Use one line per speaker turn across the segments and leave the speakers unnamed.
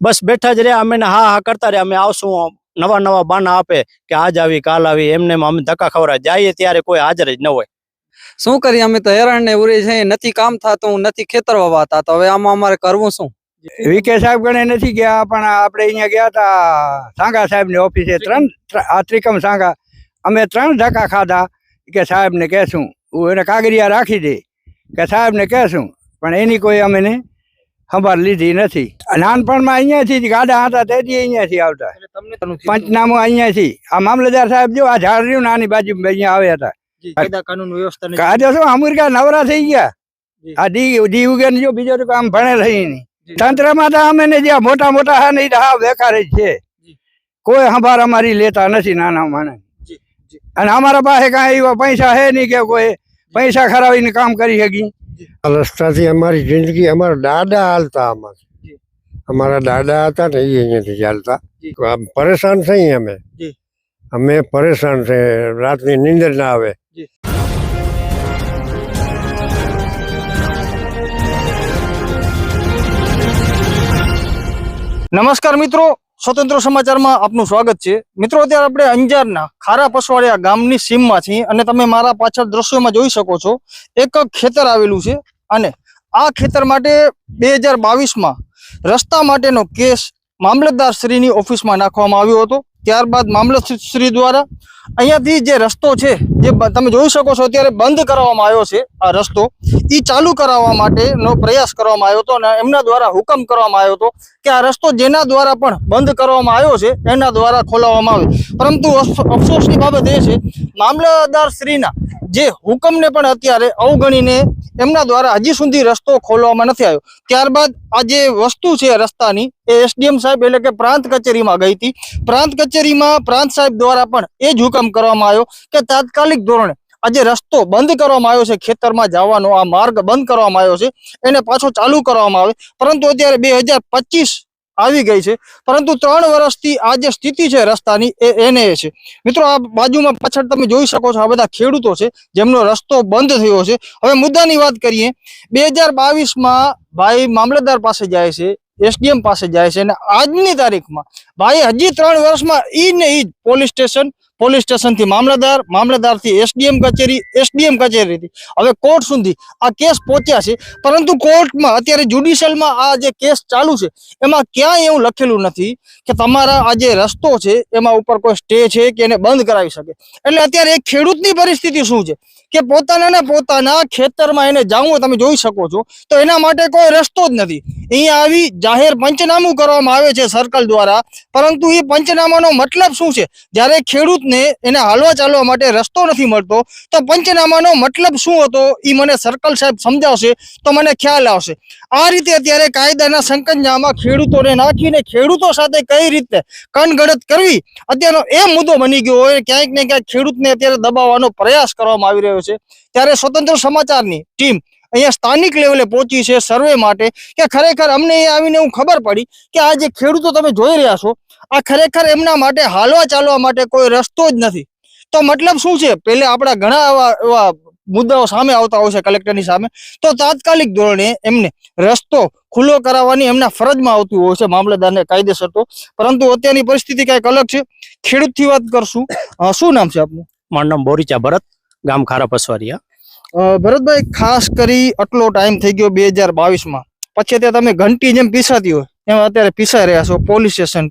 બસ બેઠા જ રહ્યા. અમે હા હા કરતા રહ્યા. અમે આવશું, નવા નવા બાના આપે કે આજ આવી કાલ આવી, એમને અમે ધક્કા ખવડાવે. જઈએ ત્યારે કોઈ હાજર જ ન હોય.
શું કરીએ, અમે તો હેરાન ને ઉરી છે. નથી કામ થતું, નથી ખેતર વાવાતા, તો હવે આમાં અમારે કરવું શું?
વીકે સાહેબ ગણે નથી ગયા, પણ આપણે અહીંયા ગયા હતા સાંગા સાહેબ ની ઓફિસે. ત્રિકમ સાંગા. અમે 3 ધક્કા ખાધા કે સાહેબ ને કહેશું, એને કાગરિયા રાખી દે કે સાહેબ ને કહેશું, પણ એની કોઈ અમે સંભાળ લીધી નથી. નાનપણમાં અહીંયાથી ગાડા હતા તેથી અહીંયાથી આવતા. પંચનામું અહીંયાથી આ મામલતદાર સાહેબ જો આ ઝાડ રહ્યું નાની બાજુ અહીંયા આવ્યા હતા. કાયદો શું અમેરિકા નવરા થઈ ગયા. આ ડી ઉગે જો બીજો તો કામ ભણે રહી નહીં. તંત્રમાં તો અમે ને જ્યાં મોટા મોટા હા નહીં હા બેકાર જ છે. કોઈ સંભાળ અમારી લેતા નથી નાના માણસ. અને અમારા પાસે કાંઈ એવા પૈસા હે નહીં કે કોઈ પૈસા ખરાવીને કામ કરી શકી.
રસ્તાથી અમારી જિંદગી અમારા દાદા હાલતા. અમારા દાદા હતા ને એ અહીંયાથી ચાલતા. પરેશાન થઈ અમે પરેશાન છે. રાતની નીંદર ના આવે.
નમસ્કાર મિત્રો, સ્વતંત્ર સમાચારમાં આપનું સ્વાગત છે. મિત્રો, અત્યારે આપણે અંજારના ખારા પસવાડિયા ગામની સીમમાં છીએ અને તમે મારા પાછળ દ્રશ્યોમાં જોઈ શકો છો એક ખેતર આવેલું છે. અને આ ખેતર માટે 2022માં રસ્તા માટેનો કેસ મામલતદાર શ્રીની ઓફિસમાં નાખવામાં આવ્યો હતો. ત્યારબાદ મામલતદાર શ્રી દ્વારા અહીંયાથી જે રસ્તો છે જે તમે જોઈ શકો છો અત્યારે બંધ કરવામાં આવ્યો છે, આ રસ્તો એ ચાલુ કરાવવા માટેનો પ્રયાસ કરવામાં આવ્યો હતો અને એમના દ્વારા હુકમ કરવામાં આવ્યો હતો કે આ રસ્તો જેના દ્વારા પણ બંધ કરવામાં આવ્યો છે એના દ્વારા ખોલાવવામાં આવે. પરંતુ અફસોસની બાબત એ છે મામલતદાર શ્રીના જે હુકમને પણ અત્યારે અવગણીને એમના દ્વારા હજી સુધી રસ્તો ખોલવામાં નથી આવ્યો. ત્યારબાદ આ જે વસ્તુ છે રસ્તાની એ એસડીએમ સાહેબ એટલે કે પ્રાંત કચેરીમાં ગઈ હતી. પ્રાંત કચેરીમાં પ્રાંત સાહેબ દ્વારા પણ એ જ હુકમ કરવામાં આવ્યો કે તાત્કાલિક ધોરણે આ જે રસ્તો બંધ કરવામાં આવ્યો છે, ખેતરમાં જવાનો આ માર્ગ બંધ કરવામાં આવ્યો છે, એને પાછો ચાલુ કરવામાં આવે. પરંતુ અત્યારે 2025 આવી ગઈ છે, પરંતુ 3 વર્ષથી આ જે સ્થિતિ છે રસ્તાની એને છે. મિત્રો, આ બાજુમાં પાછળ તમે જોઈ શકો છો આ બધા ખેડૂતો છે જેમનો રસ્તો બંધ થયો છે. હવે મુદ્દાની વાત કરીએ. 2022માં ભાઈ મામલતદાર પાસે જાય છે, એસડીએમ પાસે જાય છે અને આજની તારીખમાં ભાઈ હજી 3 વર્ષમાં ઈ ને ઈ પોલીસ સ્ટેશનથી મામલતદારથી એસડીએમ કચેરીથી હવે કોર્ટ સુધી આ કેસ પહોંચ્યા છે. પરંતુ કોર્ટમાં અત્યારે જ્યુડિશિયલમાં આ જે કેસ ચાલુ છે એમાં ક્યાંય એવું લખેલું નથી કે તમારા આ જે રસ્તો છે એમાં ઉપર કોઈ સ્ટે છે કે એને બંધ કરાવી શકે. એટલે અત્યારે એક ખેડૂતની પરિસ્થિતિ શું છે કે પોતાના ખેતરમાં એને જાવું તમે જોઈ શકો છો તો એના માટે કોઈ રસ્તો જ નથી. અહીંયા આવી જાહેર પંચનામું કરવામાં આવે છે સર્કલ દ્વારા, પરંતુ એ પંચનામાનો મતલબ શું છે? જ્યારે ખેડૂતને એને હાલવા ચાલવા માટે રસ્તો નથી મળતો તો પંચનામાનો મતલબ શું હતો એ મને સર્કલ સાહેબ સમજાવશે તો મને ખ્યાલ આવશે. આ રીતે અત્યારે કાયદાના સંકંજામાં ખેડૂતોને નાખીને ખેડૂતો સાથે કઈ રીતે કણગણત કરવી અત્યારનો એ મુદ્દો બની ગયો હોય. ક્યાંક ને ક્યાંક ખેડૂતને અત્યારે દબાવવાનો પ્રયાસ કરવામાં આવી રહ્યો છે. ત્યારે સ્વતંત્ર સમાચારની ટીમ અહીંયા સ્થાનિક લેવલે પહોંચી છે સર્વે માટે કે ખરેખર અમને એ આવીને એવું ખબર પડી કે આ જે ખેડૂતો તમે જોઈ રહ્યા છો આ ખરેખર એમના માટે હાલવા ચાલવા માટે કોઈ રસ્તો જ નથી. તો મતલબ શું છે? પહેલે આપણા ઘણા એવા મુદ્દાઓ સામે આવતા હોય છે કલેક્ટરની સામે, તો તાત્કાલિક ધોરણે એમને રસ્તો ખુલ્લો કરાવવાની એમના ફરજમાં આવતી હોય છે મામલતદારને કાયદેસર તો. પરંતુ અત્યારની પરિસ્થિતિ કંઈક અલગ છે. ખેડૂતથી વાત કરશું. શું નામ છે આપનું?
મારું નામ બોરીચા ભરત, ગામ ખારા પસવાડિયા.
ભરતભાઈ, ખાસ કરી આટલો ટાઈમ થઈ ગયો 2022માં, પછી અત્યારે તમે ઘંટી જેમ પીસાતી હોય એમાં અત્યારે પીસાઈ રહ્યા છો.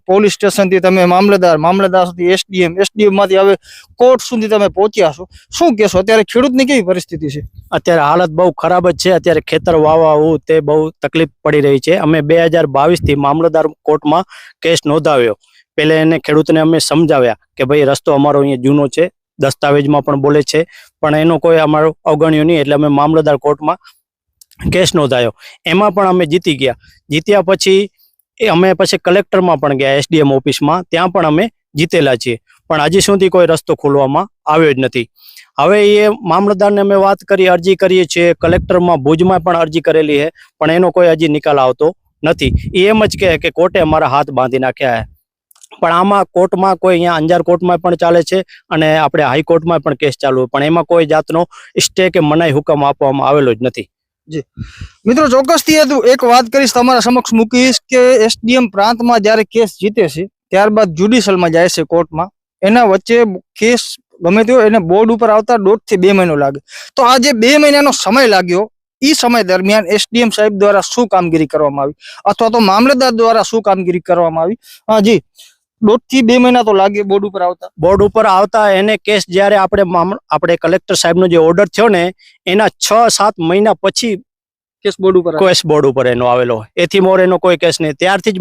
પોલીસ સ્ટેશનથી તમે મામલતદારથી એસડીએમ માંથી હવે કોર્ટ સુધી તમે પહોંચ્યા છો. શું કહેશો? અત્યારે ખેડૂતની કેવી પરિસ્થિતિ છે?
અત્યારે હાલત બહુ ખરાબ જ છે. અત્યારે ખેતર વાવવું તે બહુ તકલીફ પડી રહી છે. અમે 2022થી મામલતદાર કોર્ટમાં કેસ નોંધાવ્યો. પહેલે એને ખેડૂતને અમે સમજાવ્યા કે ભાઈ રસ્તો અમારો અહીંયા જૂનો છે, દસ્તાવેજમાં પણ બોલે છે, પણ એનો કોઈ અમારો અવગણ્યો નહીં. એટલે અમે મામલતદાર કોર્ટમાં કેસ નોંધાયો. એમાં પણ અમે જીતી ગયા. જીત્યા પછી અમે કલેક્ટરમાં પણ ગયા, એસડીએમ ઓફિસમાં, ત્યાં પણ અમે જીતેલા છીએ. પણ હજી સુધી કોઈ રસ્તો ખોલવામાં આવ્યો જ નથી. હવે એ મામલતદારને અમે વાત કરી, અરજી કરીએ છીએ, કલેક્ટરમાં ભુજમાં પણ અરજી કરેલી છે, પણ એનો કોઈ હજી નિકાલ આવતો નથી. એ એમ જ કહે કે કોર્ટે અમારા હાથ બાંધી નાખ્યા છે. પણ આમાં કોર્ટમાં કોઈ અહીંયા અંજાર કોર્ટમાં પણ ચાલે છે અને આપણે હાઈકોર્ટમાં પણ કેસ ચાલુ, પણ એમાં કોઈ જાતનો સ્ટે કે મનાઈ હુકમ આપવામાં આવેલો જ નથી.
મિત્રો ચોક્કસથી એક વાત કરીશ, તમારા સમક્ષ મૂકીશ કે એસડીએમ પ્રાંતમાં જ્યારે કેસ જીતે છે ત્યારબાદ જ્યુડિશિયલમાં જાય છે કોર્ટમાં, એના વચ્ચે કેસ ગમે તે હોય એને બોર્ડ ઉપર આવતા 1.5 થી 2 મહિનો લાગે. તો આ જે 2 મહિનાનો સમય લાગ્યો, એ સમય દરમિયાન એસડીએમ સાહેબ દ્વારા શું કામગીરી કરવામાં આવી અથવા તો મામલતદાર દ્વારા શું કામગીરી કરવામાં આવી? હા જી, 1.5 થી 2 મહિના તો લાગે બોર્ડ ઉપર આવતા.
બોર્ડ ઉપર આવતા એને કેસ જ્યારે આપણે કલેક્ટર સાહેબનો જે ઓર્ડર થયો ને એના 6-7 મહિના પછી
કેસ બોર્ડ ઉપર
કેસ બોર્ડ ઉપર એનો આવેલો. એથી મોર એનો કોઈ કેસ નહીં. ત્યારથી જ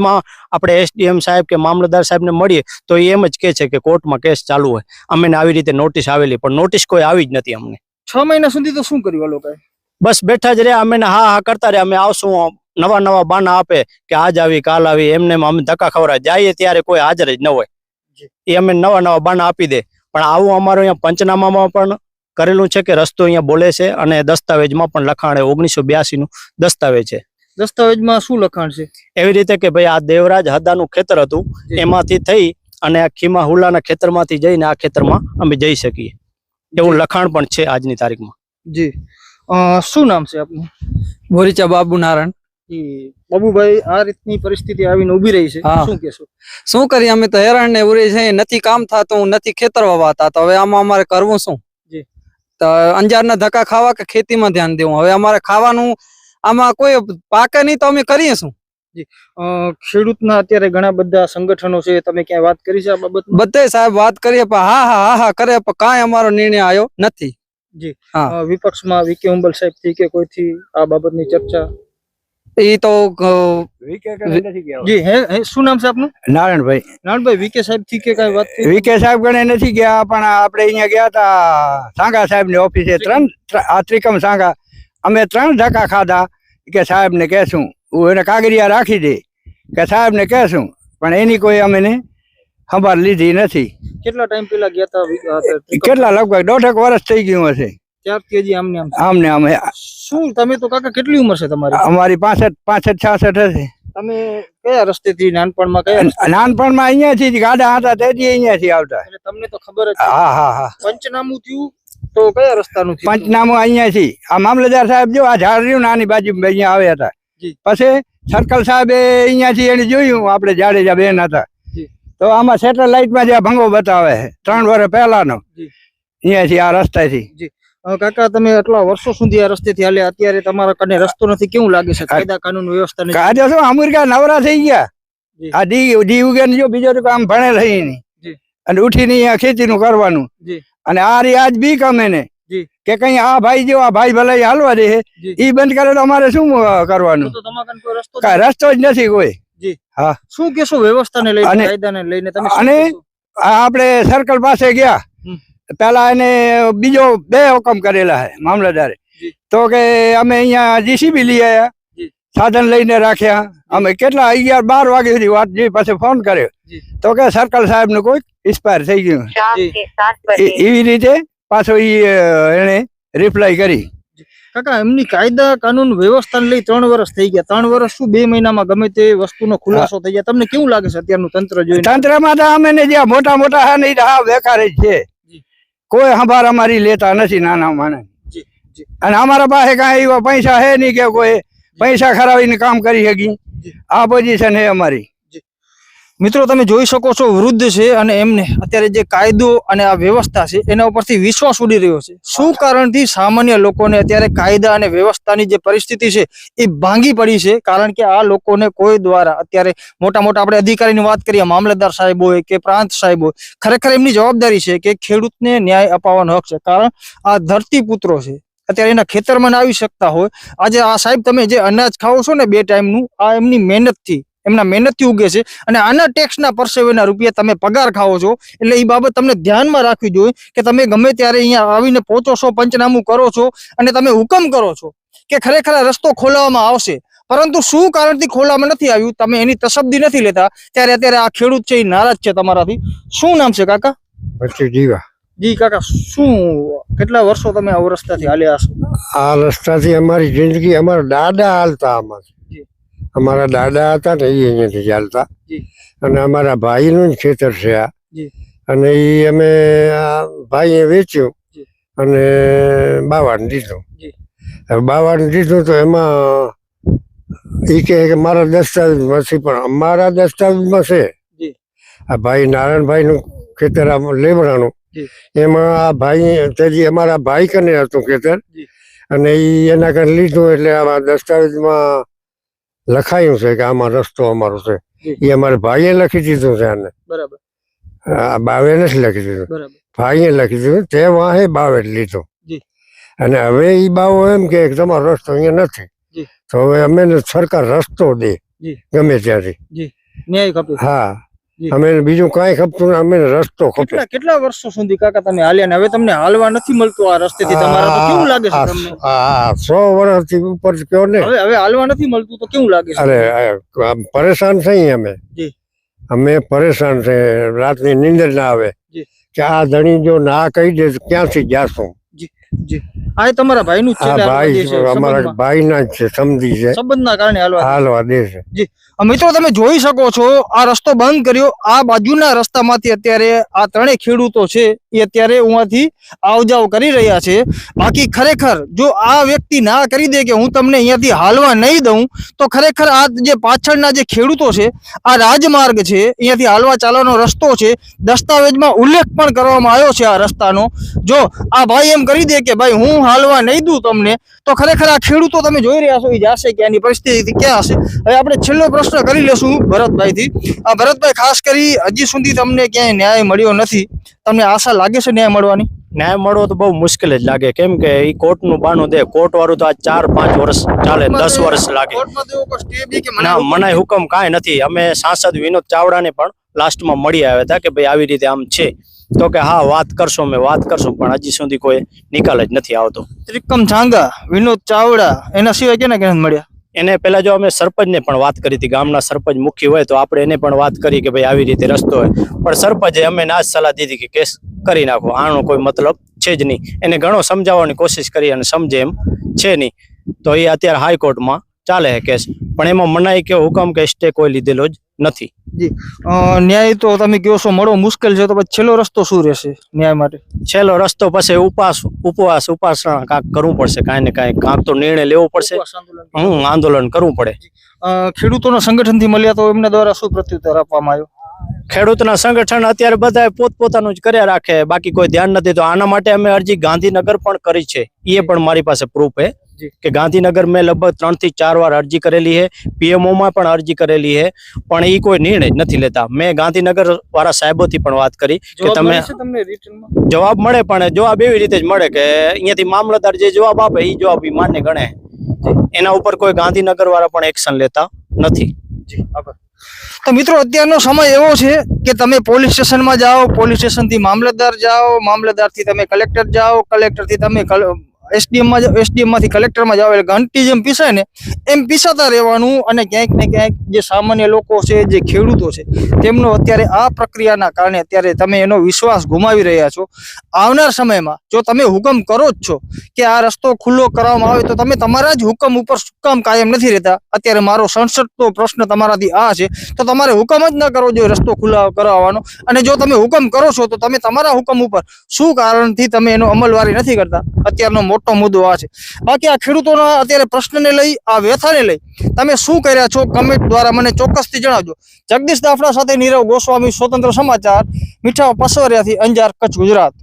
આપણે એસડીએમ સાહેબ કે મામલતદાર સાહેબને મળીએ તો એ એમ જ કહે છે કે કોર્ટમાં કેસ ચાલુ હોય. અમને આવી રીતે નોટિસ આવેલી, પણ નોટિસ કોઈ આવી જ નથી અમને.
6 મહિના સુધી તો શું કર્યું આ લોકોએ?
બસ બેઠા જ રહ્યા. અમે હા કરતા રહ્યા. અમે આવશું, નવા બાના આપે કે આજ આવી કાલ આવી, એમને અમે ધક્કા ખવડાવે. જઈએ ત્યારે કોઈ હાજર જ ન હોય. એ અમે નવા બાના આપી દે. પણ આવું અમારું અહીંયા પંચનામામાં પણ કરેલું છે કે રસ્તો અહીંયા બોલે છે અને દસ્તાવેજમાં પણ લખાણ 1982 નું દસ્તાવેજ છે.
દસ્તાવેજમાં શું લખાણ છે?
એવી રીતે કે ભાઈ આ દેવરાજ હદાનું ખેતર હતું, એમાંથી થઈ અને આ ખીમા હુલાના ખેતરમાંથી જઈને આ ખેતરમાં અમે જઈ શકીએ એવું લખાણ પણ છે આજની તારીખમાં.
જી, શું નામ છે આપનું?
બોરીચા બાબુ નારાયણ.
બાબુભાઈ, આ રીતની પરિસ્થિતિ આવીને ઉભી રહી છે,
હા.
શું કહેશો?
શું કરીએ, અમે તો હેરાન ને ઉરી છે, નથી કામ થતું, નથી ખેતર વાવાતા, તો હવે આમાં અમારે કરવું શું?
જી.
તો અંજારના ધક્કા ખાવા કે ખેતીમાં ધ્યાન દેવું? હવે અમારે ખાવાનું આમાં કોઈ પાકે નહીં તો અમે કરીએ શું?
ખેડૂતના અત્યારે ઘણા બધા સંગઠનો છે, તમે ક્યાંય વાત કરી છે આ બાબત?
બધે સાહેબ વાત કરીએ પણ હા કરે, પણ કાંઈ અમારો નિર્ણય આવ્યો નથી.
જી,
હા.
વિપક્ષમાં વીકે હુંબલ સાહેબ થી કે કોઈથી આ બાબતની ચર્ચા?
એ તો
જી, હે શું નામ છે આપનું?
નારાયણભાઈ.
નારાયણભાઈ, વીકે સાહેબ થી કે કઈ વાત થઈ?
વીકે સાહેબ ગણે નથી ગયા, પણ આપણે અહીંયા ગયા હતા સાંગા સાહેબ ની ઓફિસે. આ ત્રિકમ સાંગા. અમે 3 ધક્કા ખાધા કે સાહેબ ને કહેશું, એને કાગરિયા રાખી દે કે સાહેબ ને કહેશું, પણ એની કોઈ અમે સંભાળ લીધી નથી.
કેટલા ટાઈમ પહેલા ગયા હતા?
કેટલા લગભગ 1.5 વર્ષ થઈ ગયું હશે.
ત્યારથી હજી આમને આમ
આમને અમે.
શું તમે તો કાકા કેટલી ઉંમર છે તમારી?
અમારી 65-66 હશે.
તમે કયા રસ્તેથી નાનપણમાં કયા?
નાનપણમાં અહીંયાથી જ ગાડા હતા, તેથી અહીંયાથી આવતા.
એટલે તમને તો ખબર જ છે.
હા.
પંચનામું થયું તો કયા રસ્તાનું થયું?
પંચનામું અહીંયાથી. આ મામલતદાર સાહેબ જો આ ઝાડ રહ્યું નાની બાજુ અહીંયા આવ્યા હતા. પછી સર્કલ સાહેબે અહીંયાથી એને જોયું, આપણે જાડેજા બેન હતા, તો આમાં સેટેલાઇટમાં જે ભંગો બતાવે 3 વર્ષ પહેલાનો, અહીંયાથી આ રસ્તાથી.
કાકા, તમે આટલા વર્ષો સુધી આ રસ્તેથી હાલ્યા, અત્યારે તમારા કને રસ્તો નથી, કેવું લાગે છે? કાયદા કાનૂન વ્યવસ્થા ને
કાયદો શું, અમેરિકા નવરા થઈ ગયા. આ ડી ઉગેન જો બીજો તો કામ ભણે રહી નહીં, અને ઉઠીને અહીંયા ખેતીનું કરવાનું. અને આ રી આજ બી કમે ને કે કઈ આ ભાઈ જો આ ભાઈ ભલે હાલવા દે, ઈ બંધ કરે તો અમારે શું કરવાનું? કઈ રસ્તો જ નથી કોઈ. હા, શું કેશો વ્યવસ્થાને લઈને, કાયદાને લઈને તમે? અને આપણે સર્કલ પાસે ગયા, પેલા એને બીજો 2 હુકમ કરેલા છે મામલતદારે, તો કે અમે અહીંયા જીસીબી લઈ આવ્યા, સાધન લઈને રાખ્યા. અમે કેટલા 11-12 વાગે સુધી વાત જોઈ, પછી ફોન કર્યો તો કે સર્કલ સાહેબ નું કોઈ એક્સપાયર થઈ ગયું. એવી રીતે પાછો એને રિપ્લાય કરી.
કાકા, એમની કાયદા કાનૂન વ્યવસ્થાને લઈ 3 વર્ષ થઈ ગયા. 3 વર્ષ શું 2 મહિનામાં ગમે તે વસ્તુનો ખુલાસો થઈ જાય? તમને કેવું લાગે છે અત્યારનું તંત્ર જોઈને?
તંત્રમાં તો અમે ને જ્યાં મોટા હા નહીં, હા બેકાર જ છે. કોઈ સંભાળ અમારી લેતા નથી, નાના માણસ. અને અમારા પાસે કાંઈ એવા પૈસા હે નહીં કે કોઈ પૈસા ખરાવીને કામ કરી શકી. આ પોઝિશન હે અમારી.
મિત્રો, તમે જોઈ શકો છો, વૃદ્ધ છે અને એમને અત્યારે જે કાયદો અને આ વ્યવસ્થા છે એના ઉપરથી વિશ્વાસ ઉડી રહ્યો છે. શું કારણથી સામાન્ય લોકોને અત્યારે કાયદા અને વ્યવસ્થાની જે પરિસ્થિતિ છે એ ભાંગી પડી છે? કારણ કે આ લોકોને કોઈ દ્વારા અત્યારે મોટા આપણે અધિકારીની વાત કરીએ, મામલતદાર સાહેબ હોય કે પ્રાંત સાહેબ હોય, ખરેખર એમની જવાબદારી છે કે ખેડૂતને ન્યાય અપાવવાનો હક છે. કારણ આ ધરતીપુત્રો છે, અત્યારે એના ખેતરમાં આવી શકતા હોય. આજે આ સાહેબ તમે જે અનાજ ખાઓ છો ને 2 ટાઈમનું, આ એમની મહેનતથી, એમના મહેનતથી ઉગે છે. અને આના ટેક્સના પરસેવેના રૂપિયા તમે પગાર ખાઓ છો, એટલે એ બાબત તમને ધ્યાનમાં રાખવી જોઈએ કે તમે ગમે ત્યારે અહીંયા આવીને પહોંચો છો, પંચનામું કરો છો અને તમે હુકમ કરો છો કે ખરેખર આ રસ્તો ખોલાવવામાં આવશે, પરંતુ શું કારણથી ખોલાવવામાં નથી આવ્યું તમે એની તસદ્દી નથી લેતા. ત્યારે અત્યારે આ ખેડૂત છે એ નારાજ છે તમારાથી. શું નામ છે કાકા?
પછી જીવા.
જી કાકા, શું કેટલા વર્ષો તમે આ રસ્તાથી હાલ્યા હશો?
આ રસ્તાથી અમારી જિંદગી, અમારા દાદા હાલતા આમાંથી. અમારા દાદા હતા ને એ અહીંયાથી ચાલતા, અને અમારા ભાઈનું જ ખેતર છે આ. અને એ અમે ભાઈએ વેચ્યું અને બાવાને દીધું. હવે બાવાને દીધું તો એમાં એ કહે કે મારા દસ્તાવેજમાં છે, પણ અમારા દસ્તાવેજમાં છે.
જી.
આ ભાઈ નારાયણભાઈનું ખેતર આ લેવડાનું,
જી.
એમાં આ ભાઈ તેજી અમારા ભાઈ કને હતું ખેતર,
જી.
અને એ એના કને લીધું એટલે આમાં દસ્તાવેજમાં લખાયું છે કે આમાં રસ્તો અમારો છે.
જી.
એ અમારા ભાઈએ લખી દીધું છે આને,
બરાબર
આ બાવે નથી લખી દીધું,
બરાબર
ભાઈએ લખી દીધું. તે વાહે બાવે લીધું.
જી.
અને હવે એ બાવો એમ કે તમારો રસ્તો અહીંયા નથી,
જી.
તો હવે અમે સરકાર રસ્તો દે
જી.
ગમે ત્યાંથી.
ન્યાય ખપે.
હા,
જી.
અમે બીજું કાંઈ ખપતું ને અમે રસ્તો ખપે.
કેટલા વર્ષો સુધી કાકા તમે હાલ્યા ને હવે તમને હાલવા નથી મળતું આ રસ્તેથી, તમારા તો કેવું લાગે છે તમને?
હા, 100 વર્ષથી ઉપર કયો ને.
હવે હાલવા નથી મળતું તો કેવું લાગે છે?
અરે પરેશાન થઈ અમે.
જી.
અમે પરેશાન છે, રાતની નીંદર ના આવે
જી.
કે આ ધણી જો ના કહી દે તો ક્યાંથી જાશું.
જી. આ તમારા ભાઈનું જ છે
આ
ને હાલવા દે
ભાઈ
છે?
અમારા
સંબંધમાં?
ભાઈના જ છે, સમજી છે,
સંબંધના કારણે હાલવા દે.
હાલવા દે છે.
મિત્રો તમે જોઈ શકો છો આ રસ્તો બંધ કર્યો. આ બાજુના રસ્તામાંથી અત્યારે આ ત્રણેય ખેડૂતો છે એ અત્યારે ઉहाँથી આવ જાવ કરી રહ્યા છે. બાકી ખરેખર જો આ વ્યક્તિ ના કરી દે કે હું તમને અહીંયાથી હાલવા નહીં દઉં તો ખરેખર આ જે પાછળના જે ખેડૂતો છે, આ રાજમાર્ગ છે, અહીંયાથી હાલવા ચાલવાનો રસ્તો છે, દસ્તાવેજમાં ઉલ્લેખ પણ કરવામાં આવ્યો છે આ રસ્તાનો. જો આ ભાઈ એમ કરી દે કે ભાઈ હું હાલવા નહીં દઉં તમને, તો ખરેખર આ ખેડૂતો તમે જોઈ રહ્યા છો એ જાશે કે આની પરિસ્થિતિ ક્યાં હશે. હવે આપણે છેલ્લો પ્રશ્ન કરી લેશું ભરતભાઈથી. આ ભરતભાઈ, ખાસ કરી હજી સુધી તમને ક્યાંય ન્યાય મળ્યો નથી, તમને આશા લાગે છે ન્યાય મળવાની?
ન્યાય મળવો તો બહુ મુશ્કેલ જ લાગે, કેમ કે એ કોર્ટનું બાનું દે. કોર્ટ વાળું તો આ 4-5 વર્ષ ચાલે, 10 વર્ષ લાગે.
કોર્ટમાં તો એવો કોઈ સ્ટે બી કે
ના, મનાઈ હુકમ કાંઈ નથી. અમે સાંસદ વિનોદ ચાવડાને પણ લાસ્ટમાં મળી આવ્યા હતા કે ભાઈ આવી રીતે આમ છે, તો કે હા વાત કરશો, અમે વાત કરશું, પણ હજી સુધી કોઈ નિકાલ જ નથી આવતો.
ત્રિકમ છાંગા, વિનોદ ચાવડા, એના સિવાય કેને મળ્યા?
એને પેલા જો અમે સરપંચને પણ વાત કરી હતી, ગામના સરપંચ મુખી હોય તો આપણે એને પણ વાત કરી કે ભાઈ આવી રીતે રસ્તો હોય, પણ સરપંચે અમે ના જ સલાહ દીધી કે કેસ કરી નાખો, આનો કોઈ મતલબ છે જ નહીં. એને ઘણો સમજાવવાની કોશિશ કરી અને સમજે એમ છે નહીં, તો એ અત્યારે હાઈકોર્ટમાં ચાલે છે કેસ, પણ એમાં મનાઈ કે હુકમ કે સ્ટે કોઈ લીધેલો જ નથી.
જી. ન્યાય તો તમે કહો છો મળવો મુશ્કેલ છે, તો પછી છેલ્લો રસ્તો શું રહેશે ન્યાય માટે?
છેલ્લો રસ્તો પછી ઉપાસના કાંઈક કરવું પડશે, કાંઈ ને કાંઈક તો નિર્ણય લેવો પડશે. આંદોલન કરવું પડે.
ખેડૂતોના સંગઠનથી મળ્યા તો એમના દ્વારા શું પ્રત્યુત્તર આપવામાં આવ્યો?
ખેડૂતના સંગઠન અત્યારે બધા પોતપોતાનું જ કર્યા રાખે, બાકી કોઈ ધ્યાન નથી. તો આના માટે અમે અરજી ગાંધીનગર પણ કરી છે, એ પણ મારી પાસે પ્રૂફ છે કે ગાંધીનગર મેં લગભગ 3 થી 4 વાર અરજી કરેલી છે, પીએમઓ માં પણ અરજી કરેલી છે, પણ એ કોઈ નિર્ણય જ નથી લેતા. મેં ગાંધીનગર વાળા સાહેબોથી પણ વાત કરી કે તમે જવાબ મળે, પણ જવાબ એવી રીતે જ મળે કે અહીંયાથી મામલતદાર જે જવાબ આપે એ જવાબ માન્ય ગણે, એના ઉપર કોઈ ગાંધીનગર વાળા પણ એક્શન લેતા નથી.
તો મિત્રો અત્યારનો સમય એવો છે કે તમે પોલીસ સ્ટેશનમાં જાઓ, પોલીસ સ્ટેશનથી મામલતદાર જાઓ, મામલતદારથી તમે કલેક્ટર જાઓ, કલેક્ટરથી તમે એસડીએમ માં જાઓ, એસડીએમ માંથી કલેક્ટરમાં જાઓ, એટલે ઘંટી જેમ પીસાય ને એમ પીસાતા રહેવાનું. અને ક્યાંક ને ક્યાંક જે સામાન્ય લોકો છે, જે ખેડૂતો છે, તેમનો અત્યારે આ પ્રક્રિયાના કારણે અત્યારે તમે એનો વિશ્વાસ ગુમાવી રહ્યા છો. આવનાર સમયમાં જો તમે હુકમ કરો જ છો કે આ રસ્તો ખુલ્લો કરવામાં આવે, તો તમે તમારા જ હુકમ ઉપર શું કામ કાયમ નથી રહેતા? અત્યારે મારો સંસદનો પ્રશ્ન તમારાથી આ છે, તો તમારે હુકમ જ ન કરવો જોઈએ રસ્તો ખુલ્લો કરાવવાનો. અને જો તમે હુકમ કરો છો તો તમે તમારા હુકમ ઉપર શું કારણથી તમે એનો અમલવારી નથી કરતા? અત્યારનો મોટો મુદ્દો આ છે. બાકી આ ખેડૂતોના અત્યારે પ્રશ્નને લઈ, આ વ્યથાને લઈ તમે શું કર્યા છો, કમેન્ટ દ્વારા મને ચોક્કસથી જણાવજો. જગદીશ દાફડા સાથે નીરવ ગોસ્વામી, સ્વતંત્ર સમાચાર, મીઠા પસવરિયાથી, અંજાર, કચ્છ, ગુજરાત.